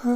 اعوذ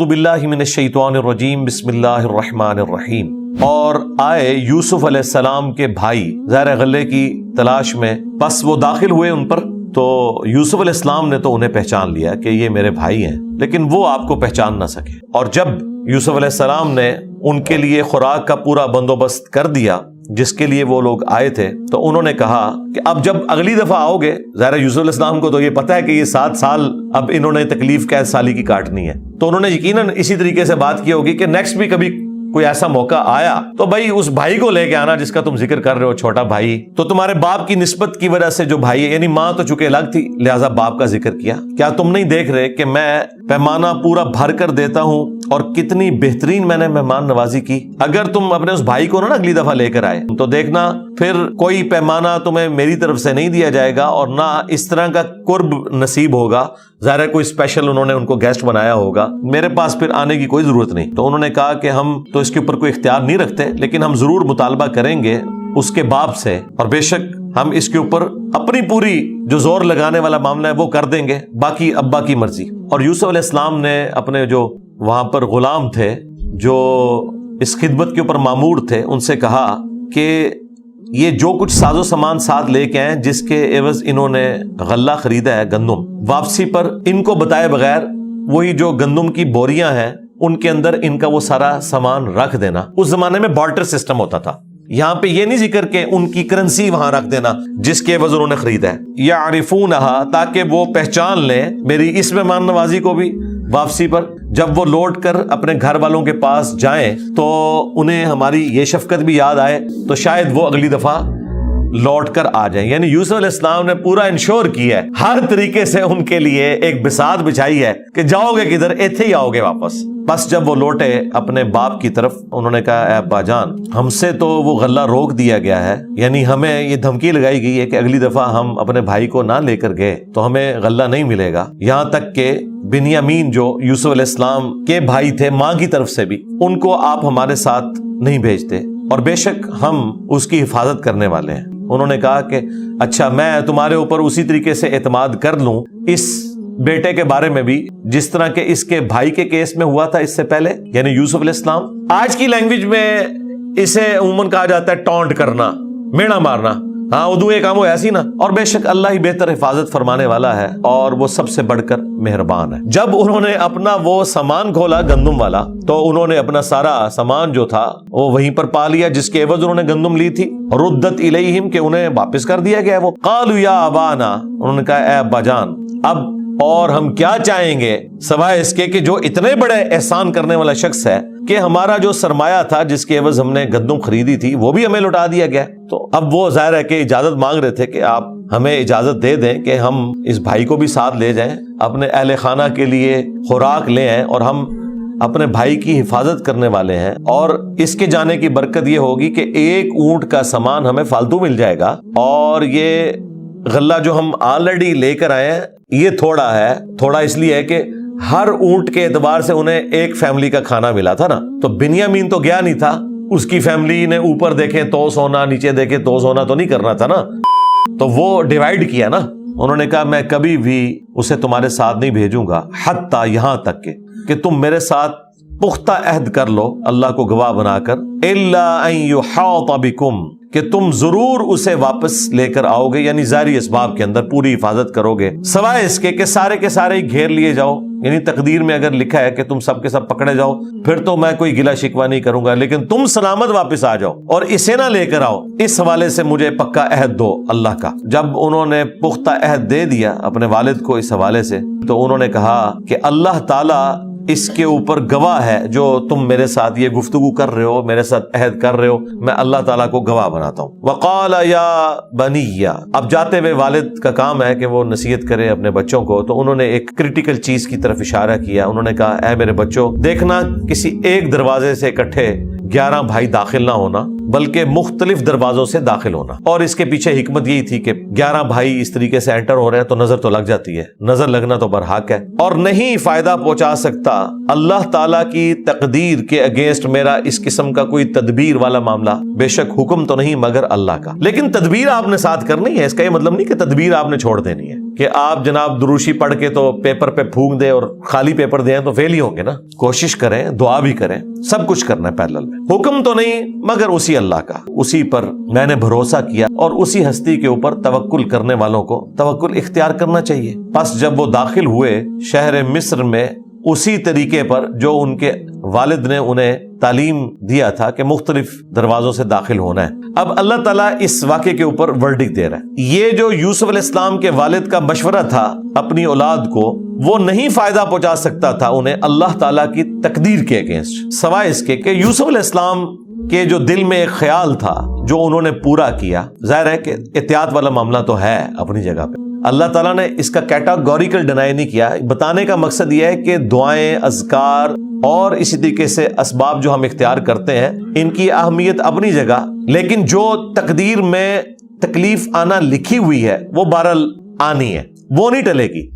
باللہ من الشیطان الرجیم بسم اللہ الرحمن الرحیم۔ اور آئے یوسف علیہ السلام کے بھائی ظاہر غلے کی تلاش میں، بس وہ داخل ہوئے ان پر، تو یوسف علیہ السلام نے تو انہیں پہچان لیا کہ یہ میرے بھائی ہیں، لیکن وہ آپ کو پہچان نہ سکے۔ اور جب یوسف علیہ السلام نے ان کے لیے خوراک کا پورا بندوبست کر دیا جس کے لیے وہ لوگ آئے تھے، تو انہوں نے کہا کہ اب جب اگلی دفعہ آؤ گے، ظاہر یوسف علیہ السلام کو تو یہ پتہ ہے کہ یہ 7 سال اب انہوں نے تکلیف قید سالی کی کاٹنی ہے، تو انہوں نے یقیناً اسی طریقے سے بات کی ہوگی کہ نیکسٹ بھی کبھی کوئی ایسا موقع آیا تو بھائی اس بھائی کو لے کے آنا جس کا تم ذکر کر رہے ہو، چھوٹا بھائی۔ تو تمہارے باپ کی نسبت کی وجہ سے جو بھائی ہے، یعنی ماں تو چونکہ الگ تھی لہٰذا باپ کا ذکر کیا۔ کیا تم نہیں دیکھ رہے کہ میں پیمانہ پورا بھر کر دیتا ہوں اور کتنی بہترین میں نے مہمان نوازی کی؟ اگر تم اپنے اس بھائی کو نا اگلی دفعہ لے کر آئے تو دیکھنا پھر کوئی پیمانہ تمہیں میری طرف سے نہیں دیا جائے گا اور نہ اس طرح کا قرب نصیب ہوگا۔ ظاہر ہے کوئی اسپیشل انہوں نے ان کو گیسٹ بنایا ہوگا، میرے پاس پھر آنے کی کوئی ضرورت نہیں۔ تو انہوں نے کہا کہ ہم تو اس کے اوپر کوئی اختیار نہیں رکھتے، لیکن ہم ضرور مطالبہ کریں گے اس کے باپ سے، اور بے شک ہم اس کے اوپر اپنی پوری جو زور لگانے والا معاملہ ہے وہ کر دیں گے، باقی ابا کی مرضی۔ اور یوسف علیہ السلام نے اپنے جو وہاں پر غلام تھے جو اس خدمت کے اوپر مامور تھے ان سے کہا کہ یہ جو کچھ ساز و سامان ساتھ لے کے آئے جس کے عوض انہوں نے غلہ خریدا ہے گندم، واپسی پر ان کو بتائے بغیر وہی جو گندم کی بوریاں ہیں ان کے اندر ان کا وہ سارا سامان رکھ دینا۔ اس زمانے میں بارٹر سسٹم ہوتا تھا، یہاں پہ یہ نہیں ذکر کہ ان کی کرنسی وہاں رکھ دینا جس کے عوض انہوں نے خریدا ہے، یعرفونہا، تاکہ وہ پہچان لیں میری اس مہمان نوازی کو بھی۔ واپسی پر جب وہ لوٹ کر اپنے گھر والوں کے پاس جائیں تو انہیں ہماری یہ شفقت بھی یاد آئے، تو شاید وہ اگلی دفعہ لوٹ کر آ جائیں۔ یعنی یوسف علیہ السلام نے پورا انشور کیا ہے، ہر طریقے سے ان کے لیے ایک بساط بچھائی ہے کہ جاؤ گے کدھر، ایتھے ہی آؤ گے واپس۔ بس جب وہ لوٹے اپنے باپ کی طرف، انہوں نے کہا اے ابا جان، ہم سے تو وہ غلہ روک دیا گیا ہے، یعنی ہمیں یہ دھمکی لگائی گئی ہے کہ اگلی دفعہ ہم اپنے بھائی کو نہ لے کر گئے تو ہمیں غلہ نہیں ملے گا، یہاں تک کہ بنیامین جو یوسف علیہ السلام کے بھائی تھے ماں کی طرف سے بھی، ان کو آپ ہمارے ساتھ نہیں بھیجتے، اور بے شک ہم اس کی حفاظت کرنے والے ہیں۔ انہوں نے کہا کہ اچھا میں تمہارے اوپر اسی طریقے سے اعتماد کر لوں اس بیٹے کے بارے میں بھی جس طرح کہ اس کے بھائی کے کیس میں ہوا تھا اس سے پہلے، یعنی یوسف علیہ السلام۔ آج کی لینگویج میں اسے عموماً کہا جاتا ہے ٹونٹ کرنا، میڑا مارنا، ہاں اردو ایک کام ہو ایسی نا، اور بے شک اللہ ہی بہتر حفاظت فرمانے والا ہے اور وہ سب سے بڑھ کر مہربان ہے۔ جب انہوں نے اپنا وہ سامان کھولا گندم والا تو انہوں نے اپنا سارا سامان جو تھا وہ وہیں پر پا لیا جس کے عوض انہوں نے گندم لی تھی، ردت الیہم کہ انہیں واپس کر دیا گیا۔ وہ قالوا یا ابانا، انہوں نے کہا اے ابا جان، اب اور ہم کیا چاہیں گے سوائے اس کے کہ جو اتنے بڑے احسان کرنے والا شخص ہے کہ ہمارا جو سرمایہ تھا جس کے عوض ہم نے گندم خریدی تھی وہ بھی ہمیں لوٹا دیا گیا۔ تو اب وہ ظاہر ہے کہ اجازت مانگ رہے تھے کہ آپ ہمیں اجازت دے دیں کہ ہم اس بھائی کو بھی ساتھ لے جائیں، اپنے اہل خانہ کے لیے خوراک لے آئیں، اور ہم اپنے بھائی کی حفاظت کرنے والے ہیں، اور اس کے جانے کی برکت یہ ہوگی کہ ایک اونٹ کا سامان ہمیں فالتو مل جائے گا، اور یہ غلہ جو ہم آلریڈی لے کر آئے ہیں یہ تھوڑا ہے، تھوڑا اس لیے ہے کہ ہر اونٹ کے اعتبار سے انہیں ایک فیملی کا کھانا ملا تھا نا، تو بنیامین تو گیا نہیں تھا، اس کی فیملی نے اوپر دیکھے تو سونا نیچے دیکھے تو سونا تو نہیں کرنا تھا نا، تو وہ ڈیوائیڈ کیا نا۔ انہوں نے کہا میں کبھی بھی اسے تمہارے ساتھ نہیں بھیجوں گا، حتیٰ یہاں تک کہ تم میرے ساتھ پختہ عہد کر لو اللہ کو گواہ بنا کر، الا ان یحاط بکم، کہ تم ضرور اسے واپس لے کر آؤ گے، یعنی ظاہری اسباب کے اندر پوری حفاظت کرو گے، سوائے اس کے سارے ہی گھیر لیے جاؤ، یعنی تقدیر میں اگر لکھا ہے کہ تم سب کے سب پکڑے جاؤ پھر تو میں کوئی گلہ شکوہ نہیں کروں گا، لیکن تم سلامت واپس آ جاؤ اور اسے نہ لے کر آؤ، اس حوالے سے مجھے پکا عہد دو اللہ کا۔ جب انہوں نے پختہ عہد دے دیا اپنے والد کو اس حوالے سے تو انہوں نے کہا کہ اللہ تعالیٰ اس کے اوپر گواہ ہے، جو تم میرے ساتھ یہ گفتگو کر رہے ہو، میرے ساتھ عہد کر رہے ہو، میں اللہ تعالیٰ کو گواہ بناتا ہوں۔ وقال یا بنی، اب جاتے ہوئے والد کا کام ہے کہ وہ نصیحت کرے اپنے بچوں کو، تو انہوں نے ایک کریٹیکل چیز کی طرف اشارہ کیا، انہوں نے کہا اے میرے بچوں، دیکھنا کسی ایک دروازے سے اکٹھے 11 بھائی داخل نہ ہونا، بلکہ مختلف دروازوں سے داخل ہونا. اور اس کے پیچھے حکمت یہی تھی کہ 11 بھائی اس طریقے سے انٹر ہو رہے ہیں تو نظر تو لگ جاتی ہے, نظر لگنا تو برحق ہے, اور نہیں فائدہ پہنچا سکتا اللہ تعالیٰ کی تقدیر کے اگینسٹ میرا اس قسم کا کوئی تدبیر والا معاملہ. بے شک حکم تو نہیں مگر اللہ کا, لیکن تدبیر آپ نے ساتھ کرنی ہے. اس کا یہ مطلب نہیں کہ تدبیر آپ نے چھوڑ دینی ہے کہ آپ جناب دروشی پڑھ کے تو پیپر پہ پھونک دیں اور خالی پیپر دیں تو فیل ہی ہوں گے نا. کوشش کریں, دعا بھی کریں, سب کچھ کرنا ہے پیرلل میں. حکم تو نہیں مگر اسی اللہ کا, اسی پر میں نے بھروسہ کیا اور اسی ہستی کے اوپر توکل کرنے والوں کو توکل اختیار کرنا چاہیے. پس جب وہ داخل ہوئے شہر مصر میں اسی طریقے پر جو ان کے والد نے انہیں تعلیم دیا تھا کہ مختلف دروازوں سے داخل ہونا ہے. اب اللہ تعالیٰ اس واقعے کے اوپر ورڈکٹ دے رہا ہے. یہ جو یوسف علیہ السلام کے والد کا مشورہ تھا اپنی اولاد کو, وہ نہیں فائدہ پہنچا سکتا تھا انہیں اللہ تعالیٰ کی تقدیر کے اگینسٹ, سوائے اس کے کہ یوسف علیہ السلام کے جو دل میں ایک خیال تھا جو انہوں نے پورا کیا. ظاہر ہے کہ احتیاط والا معاملہ تو ہے اپنی جگہ پہ, اللہ تعالیٰ نے اس کا کیٹاگوریکل ڈینائی نہیں کیا. بتانے کا مقصد یہ ہے کہ دعائیں, اذکار اور اسی طریقے سے اسباب جو ہم اختیار کرتے ہیں ان کی اہمیت اپنی جگہ, لیکن جو تقدیر میں تکلیف آنا لکھی ہوئی ہے وہ بہرحال آنی ہے, وہ نہیں ٹلے گی.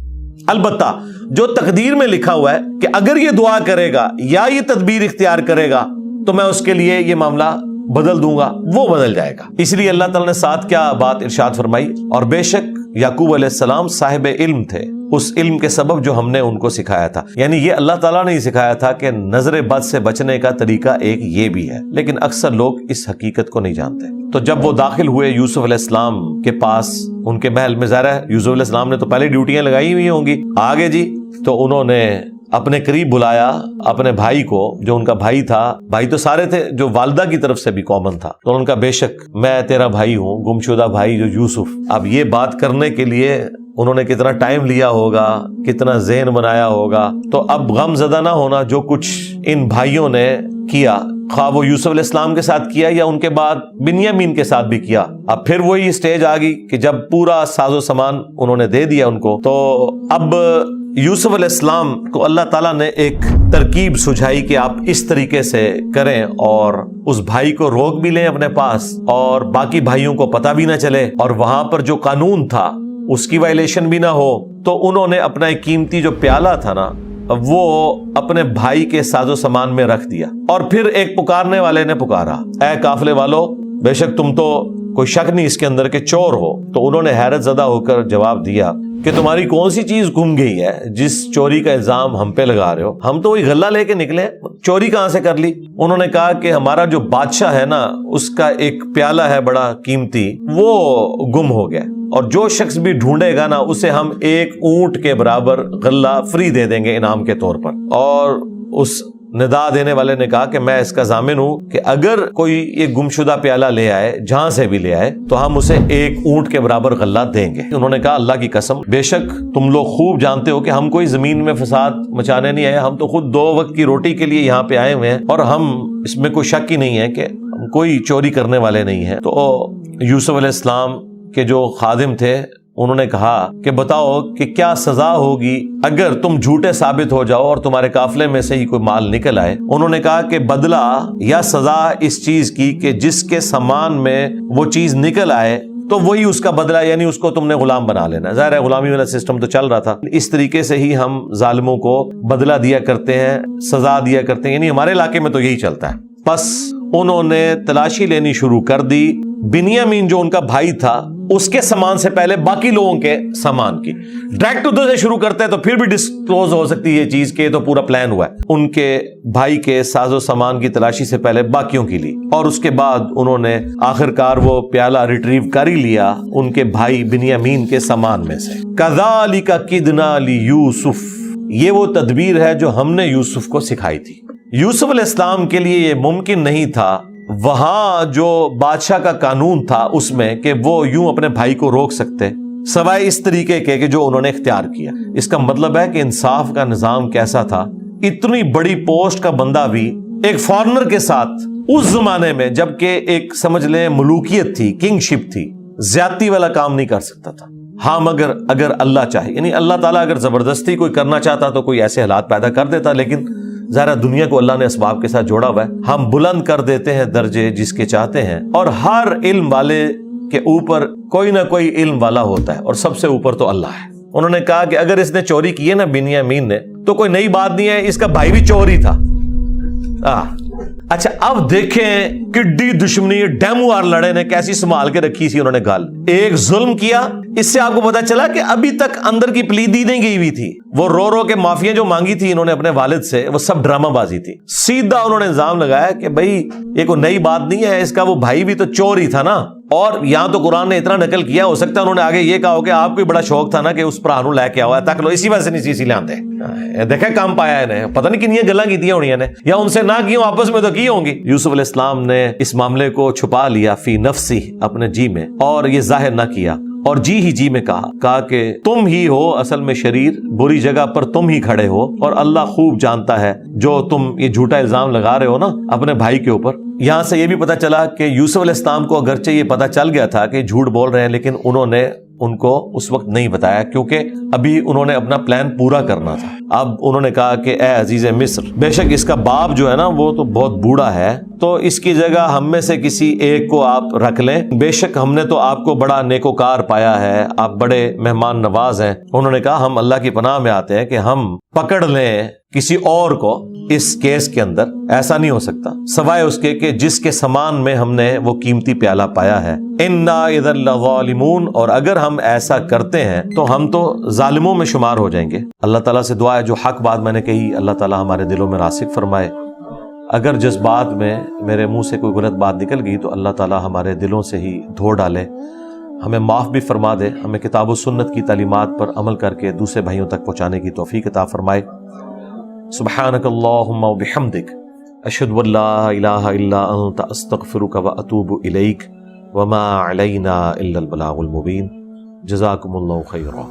البتہ جو تقدیر میں لکھا ہوا ہے کہ اگر یہ دعا کرے گا یا یہ تدبیر اختیار کرے گا تو میں اس کے لیے یہ معاملہ بدل دوں گا, وہ بدل جائے گا. اس لیے اللہ تعالیٰ نے ساتھ کیا بات ارشاد فرمائی, اور بے شک یعقوب علیہ السلام صاحب علم تھے, اس علم کے سبب جو ہم نے ان کو سکھایا تھا. یعنی یہ اللہ تعالیٰ نے ہی سکھایا تھا کہ نظر بد سے بچنے کا طریقہ ایک یہ بھی ہے, لیکن اکثر لوگ اس حقیقت کو نہیں جانتے. تو جب وہ داخل ہوئے یوسف علیہ السلام کے پاس ان کے محل میں, ظاہر ہے یوسف علیہ السلام نے تو پہلے ڈیوٹیاں لگائی ہوئی ہوں گی آگے جی, تو انہوں نے اپنے قریب بلایا اپنے بھائی کو جو ان کا بھائی تھا. بھائی تو سارے تھے, جو والدہ کی طرف سے بھی کامن تھا. تو ان کا بے شک میں تیرا بھائی ہوں, گمشدہ بھائی جو یوسف. اب یہ بات کرنے کے لیے انہوں نے کتنا ٹائم لیا ہوگا, کتنا ذہن بنایا ہوگا. تو اب غم زدہ نہ ہونا جو کچھ ان بھائیوں نے کیا, خواہ وہ یوسف علیہ السلام کے ساتھ کیا یا ان کے بعد بنیامین کے ساتھ بھی کیا. اب پھر وہی اسٹیج آ گئی کہ جب پورا ساز و سامان انہوں نے دے دیا ان کو, تو اب یوسف علیہ السلام کو اللہ تعالیٰ نے ایک ترکیب سجھائی کہ آپ اس طریقے سے کریں اور اس بھائی کو روک بھی لیں اپنے پاس اور باقی بھائیوں کو پتہ بھی نہ چلے, اور وہاں پر جو قانون تھا اس کی وائلیشن بھی نہ ہو. تو انہوں نے اپنا ایک قیمتی جو پیالہ تھا نا وہ اپنے بھائی کے ساز و سامان میں رکھ دیا, اور پھر ایک پکارنے والے نے پکارا, اے قافلے والو, بے شک تم تو کوئی شک نہیں اس کے اندر کہ چور ہو. تو انہوں نے حیرت زدہ ہو کر جواب دیا کہ تمہاری کون سی چیز گم گئی ہے جس چوری کا الزام ہم پہ لگا رہے ہو, ہم تو وہی غلہ لے کے نکلے, چوری کہاں سے کر لی. انہوں نے کہا کہ ہمارا جو بادشاہ ہے نا اس کا ایک پیالہ ہے بڑا قیمتی, وہ گم ہو گیا, اور جو شخص بھی ڈھونڈے گا نا اسے ہم 1 اونٹ کے برابر غلہ فری دے دیں گے انعام کے طور پر. اور اس ندا دینے والے نے کہا کہ میں اس کا ضامن ہوں کہ اگر کوئی یہ گمشدہ پیالہ لے آئے جہاں سے بھی لے آئے تو ہم اسے 1 اونٹ کے برابر غلہ دیں گے. انہوں نے کہا اللہ کی قسم, بے شک تم لوگ خوب جانتے ہو کہ ہم کوئی زمین میں فساد مچانے نہیں آئے, ہم تو خود 2 وقت کی روٹی کے لیے یہاں پہ آئے ہوئے ہیں, اور ہم اس میں کوئی شک ہی نہیں ہے کہ ہم کوئی چوری کرنے والے نہیں ہیں. تو یوسف علیہ السلام کے جو خادم تھے انہوں نے کہا کہ بتاؤ کہ کیا سزا ہوگی اگر تم جھوٹے ثابت ہو جاؤ اور تمہارے قافلے میں سے ہی کوئی مال نکل آئے. انہوں نے کہا کہ بدلہ یا سزا اس چیز کی کہ جس کے سامان میں وہ چیز نکل آئے تو وہی اس کا بدلہ, یعنی اس کو تم نے غلام بنا لینا. ظاہر ہے غلامی والا سسٹم تو چل رہا تھا, اس طریقے سے ہی ہم ظالموں کو بدلہ دیا کرتے ہیں, سزا دیا کرتے ہیں, یعنی ہمارے علاقے میں تو یہی چلتا ہے. بس انہوں نے تلاشی لینی شروع کر دی. بنیامین جو ان کا بھائی تھا اس کے سامان سے پہلے باقی لوگوں کے سامان کی, ڈائریکٹ ادھر سے شروع کرتے ہیں تو پھر بھی ڈسکلوز ہو سکتی ہے یہ چیز کہ تو پورا پلان ہوا ہے. ان کے بھائی کے ساز و سامان کی تلاشی سے پہلے باقیوں کی لی, اور اس کے بعد انہوں نے آخرکار وہ پیالہ ریٹریو کر ہی لیا ان کے بھائی بنیامین کے سامان میں سے. کذالک کدنا لیوسف, یہ وہ تدبیر ہے جو ہم نے یوسف کو سکھائی تھی. یوسف علیہ السلام کے لیے یہ ممکن نہیں تھا وہاں جو بادشاہ کا قانون تھا اس میں کہ وہ یوں اپنے بھائی کو روک سکتے, سوائے اس طریقے کے کہ جو انہوں نے اختیار کیا. اس کا مطلب ہے کہ انصاف کا نظام کیسا تھا. اتنی بڑی پوسٹ کا بندہ بھی ایک فارنر کے ساتھ اس زمانے میں, جبکہ ایک سمجھ لیں ملوکیت تھی, کنگ شپ تھی, زیادتی والا کام نہیں کر سکتا تھا. ہاں مگر اگر اللہ چاہے, یعنی اللہ تعالیٰ اگر زبردستی کوئی کرنا چاہتا تو کوئی ایسے حالات پیدا کر دیتا, لیکن ظاہر دنیا کو اللہ نے اسباب کے ساتھ جوڑا ہوا ہے. ہم بلند کر دیتے ہیں درجے جس کے چاہتے ہیں, اور ہر علم والے کے اوپر کوئی نہ کوئی علم والا ہوتا ہے, اور سب سے اوپر تو اللہ ہے. انہوں نے کہا کہ اگر اس نے چوری کی ہے نا بنیامین نے, تو کوئی نئی بات نہیں ہے, اس کا بھائی بھی چور ہی تھا. اچھا اب دیکھیں کڈی دشمنی ڈیمو اور لڑے نے کیسی سنبھال کے رکھی سی انہوں نے گال. ایک ظلم کیا, اس سے آپ کو پتا چلا کہ ابھی تک اندر کی پلیدی نہیں گئی ہوئی تھی. وہ رو رو کے معافیاں جو مانگی تھی انہوں نے اپنے والد سے, وہ سب ڈرامہ بازی تھی. سیدھا انہوں نے الزام لگایا کہ بھائی یہ کوئی نئی بات نہیں ہے, اس کا وہ بھائی بھی تو چور ہی تھا نا. اور یہاں تو قرآن نے اتنا نقل کیا, ہو سکتا ہے انہوں نے آگے یہ کہا ہو کہ آپ کو بڑا شوق تھا نا کہ اس پرانو لے کے آؤ تک لو, اسی وجہ سے نہیں اسی لے آتے. دیکھا کام پایا انہیں, پتہ نہیں کنیاں گلاں کی انہوں نے, یا ان سے نہ کی آپس میں تو کی ہوں گی. یوسف علیہ السلام نے اس معاملے کو چھپا لیا فی نفسی, اپنے جی میں, اور یہ ظاہر نہ کیا, اور جی ہی جی میں کہا کہ تم ہی ہو اصل میں شریر, بری جگہ پر تم ہی کھڑے ہو, اور اللہ خوب جانتا ہے جو تم یہ جھوٹا الزام لگا رہے ہو نا اپنے بھائی کے اوپر. یہاں سے یہ بھی پتا چلا کہ یوسف علیہ السلام کو اگرچہ یہ پتا چل گیا تھا کہ جھوٹ بول رہے ہیں, لیکن انہوں نے ان کو اس وقت نہیں بتایا, کیونکہ ابھی انہوں نے اپنا پلان پورا کرنا تھا. اب انہوں نے کہا کہ اے عزیز مصر, بے شک اس کا باپ جو ہے نا وہ تو بہت بوڑھا ہے, تو اس کی جگہ ہم میں سے کسی ایک کو آپ رکھ لیں. بے شک ہم نے تو آپ کو بڑا نیکوکار پایا ہے, آپ بڑے مہمان نواز ہیں. انہوں نے کہا ہم اللہ کی پناہ میں آتے ہیں کہ ہم پکڑ لیں کسی اور کو اس کیس کے اندر, ایسا نہیں ہو سکتا سوائے اس کے کہ جس کے سامان میں ہم نے وہ قیمتی پیالہ پایا ہے. انا اذا لظالمون, اور اگر ہم ایسا کرتے ہیں تو ہم تو ظالموں میں شمار ہو جائیں گے. اللہ تعالیٰ سے دعا ہے جو حق بات میں نے کہی اللہ تعالیٰ ہمارے دلوں میں راسخ فرمائے. اگر جذبات میں میرے منہ سے کوئی غلط بات نکل گئی تو اللہ تعالیٰ ہمارے دلوں سے ہی دھو ڈالے, ہمیں معاف بھی فرما دے, ہمیں کتاب و سنت کی تعلیمات پر عمل کر کے دوسرے بھائیوں تک پہنچانے کی توفیق عطا فرمائے. سبحانک اللہم و بحمدک, اشہد ان لا الہ الا انت, استغفرک و اتوب الیک, وما علینا الا البلاغ المبین. جزاکم اللہ خیرا.